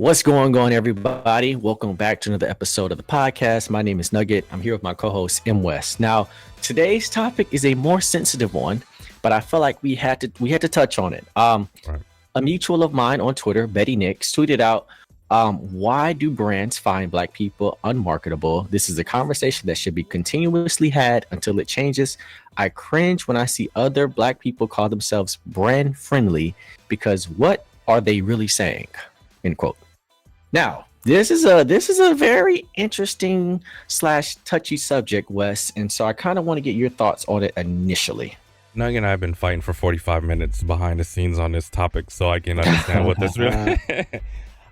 What's going on, everybody? Welcome back to another episode of the podcast. My name is Nugget. I'm here with my co-host Mwest. Now, today's topic is a more sensitive one, but I feel like we had to touch on it. Right. A mutual of mine on Twitter, Betty Nix, tweeted out, "Why do brands find Black people unmarketable? This is a conversation that should be continuously had until it changes. I cringe when I see other Black people call themselves brand friendly because what are they really saying?" End quote. Now, this is a very interesting / touchy subject, Wes, and so I kind of want to get your thoughts on it initially. Nugget and I have been fighting for 45 minutes behind the scenes on this topic, so I can understand what this really.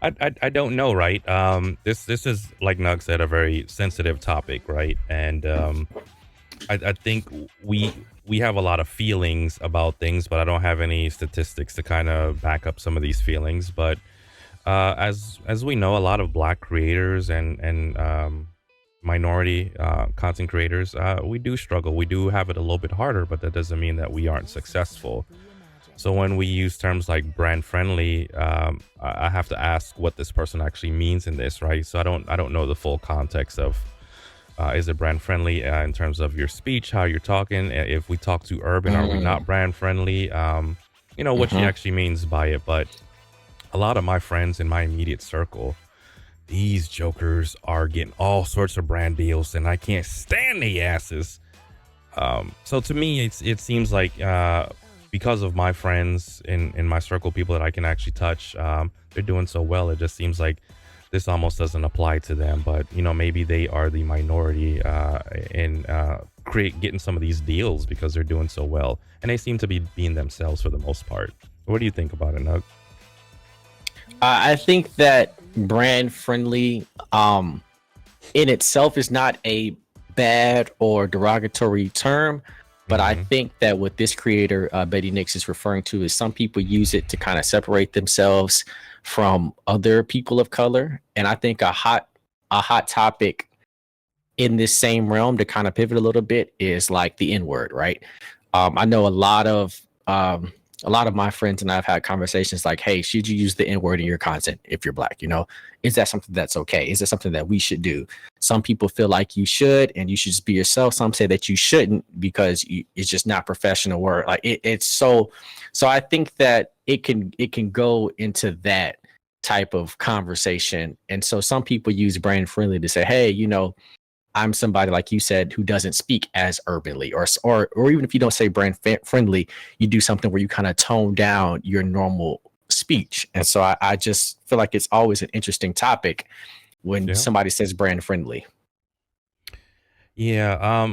I don't know, right? This is, like Nug said, a very sensitive topic, right? And I think we have a lot of feelings about things, but I don't have any statistics to kind of back up some of these feelings. But as we know, a lot of Black creators and minority content creators, we do struggle. We do have it a little bit harder, but that doesn't mean that we aren't successful. So when we use terms like brand friendly, I have to ask what this person actually means in this, right? So I don't know the full context of is it brand friendly in terms of your speech, how you're talking. If we talk too urban, are we not brand friendly? What she actually means by it. But a lot of my friends in my immediate circle, these jokers are getting all sorts of brand deals, and I can't stand the asses. So to me, it seems like because of my friends in my circle, people that I can actually touch, they're doing so well. It just seems like this almost doesn't apply to them. But maybe they are the minority in getting some of these deals because they're doing so well, and they seem to be being themselves for the most part. What do you think about it, Nug? I think that brand friendly in itself is not a bad or derogatory term, but I think that what this creator, Betty Nix, is referring to is some people use it to kind of separate themselves from other people of color. And I think a hot topic in this same realm, to kind of pivot a little bit, is like the N-word, right? I know a lot of my friends and I've had conversations like, hey, should you use the N-word in your content if you're Black? Is that something that's okay? Is it something that we should do? Some people feel like you should, and you should just be yourself. Some say that you shouldn't because it's just not professional work. Like it's so I think that it can go into that type of conversation. And so some people use brand friendly to say, hey, I'm somebody, like you said, who doesn't speak as urbanly, or even if you don't say brand friendly, you do something where you kind of tone down your normal speech. And so I just feel like it's always an interesting topic when somebody says brand friendly. Yeah,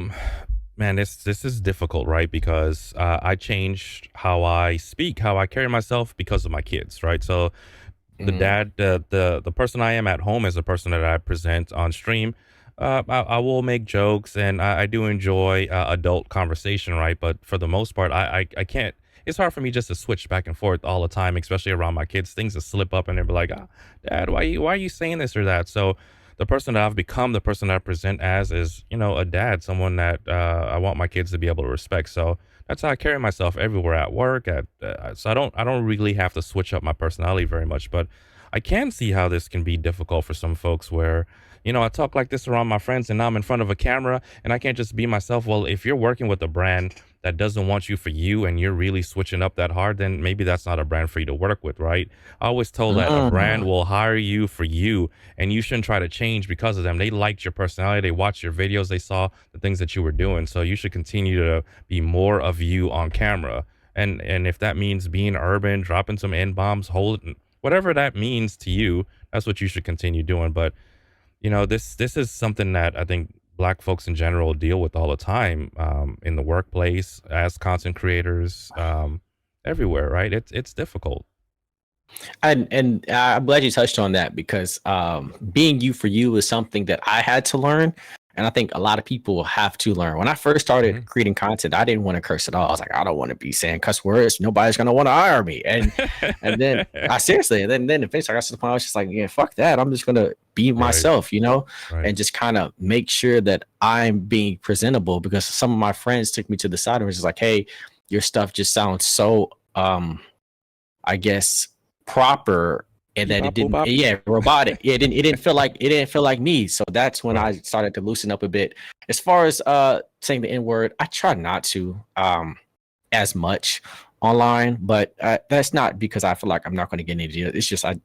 man, this is difficult, right? Because I changed how I speak, how I carry myself because of my kids, right? So the dad, the person I am at home is the person that I present on stream. I will make jokes, and I do enjoy adult conversation, right? But for the most part, I can't. It's hard for me just to switch back and forth all the time, especially around my kids. Things that slip up, and they'll be like, "Dad, why are you saying this or that?" So the person that I've become, the person that I present as, is a dad, someone that I want my kids to be able to respect. So that's how I carry myself everywhere at work. So I don't really have to switch up my personality very much, but I can see how this can be difficult for some folks where, I talk like this around my friends and now I'm in front of a camera and I can't just be myself. Well, if you're working with a brand that doesn't want you for you and you're really switching up that hard, then maybe that's not a brand for you to work with, right? I always told that a brand will hire you for you and you shouldn't try to change because of them. They liked your personality. They watched your videos. They saw the things that you were doing. So you should continue to be more of you on camera. And if that means being urban, dropping some N-bombs, whatever that means to you, that's what you should continue doing. But this is something that I think Black folks in general deal with all the time, in the workplace, as content creators, everywhere, right? It's difficult. And I'm glad you touched on that because being you for you is something that I had to learn. And I think a lot of people have to learn. When I first started creating content, I didn't want to curse at all. I was like, I don't want to be saying cuss words. Nobody's gonna want to hire me. And then I seriously, and then eventually I got to the point I was just like, yeah, fuck that. I'm just gonna be myself, and just kind of make sure that I'm being presentable, because some of my friends took me to the side and was just like, hey, your stuff just sounds so I guess proper and Beep, then it bop, boop, didn't. bop. Yeah, robotic. It didn't feel like me. So that's when I started to loosen up a bit. As far as saying the N word, I try not to as much online, but that's not because I feel like I'm not going to get any deal. It's just I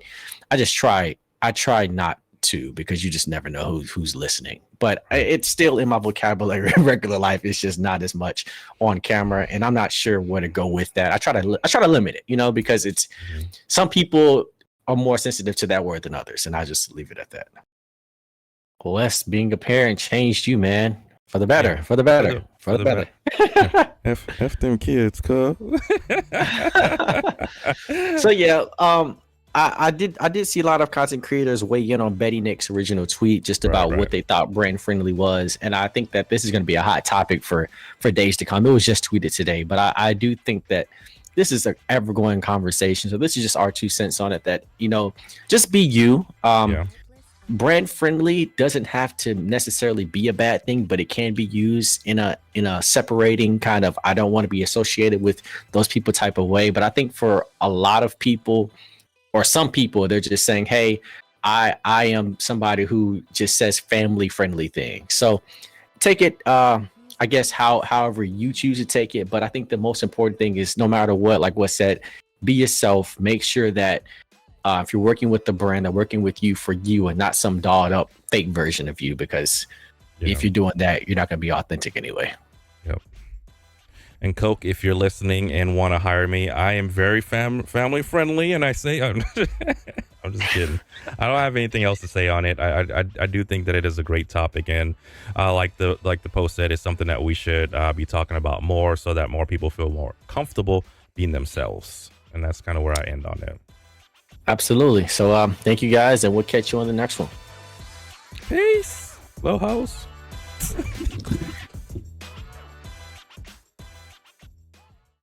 just try. I try not to, because you just never know who's listening. But it's still in my vocabulary in regular life. It's just not as much on camera, and I'm not sure where to go with that. I try to limit it, because it's some people are more sensitive to that word than others, and I just leave it at that. Wes, being a parent changed you, man, for the better, for the better, for the better. F them kids, cuz. So yeah, I did see a lot of content creators weigh in on Betty Nick's original tweet just about what they thought brand friendly was, and I think that this is going to be a hot topic for days to come. It was just tweeted today, but I do think that this is an ever going conversation. So this is just our 2 cents on it. That just be you. Brand friendly doesn't have to necessarily be a bad thing, but it can be used in a separating kind of, I don't want to be associated with those people type of way. But I think for a lot of people, or some people, they're just saying, hey, I am somebody who just says family friendly things. So take it, I guess, however you choose to take it. But I think the most important thing is, no matter what, like what said, be yourself. Make sure that if you're working with the brand, they're working with you for you and not some dolled up fake version of you, because if you're doing that, you're not going to be authentic anyway. Yep. And Coke, if you're listening and want to hire me, I am very family friendly, and I say I'm just kidding. I don't have anything else to say on it. I do think that it is a great topic, and like the post said, it's something that we should be talking about more, so that more people feel more comfortable being themselves. And that's kind of where I end on it. Absolutely. So thank you guys, and we'll catch you on the next one. Peace. Low house.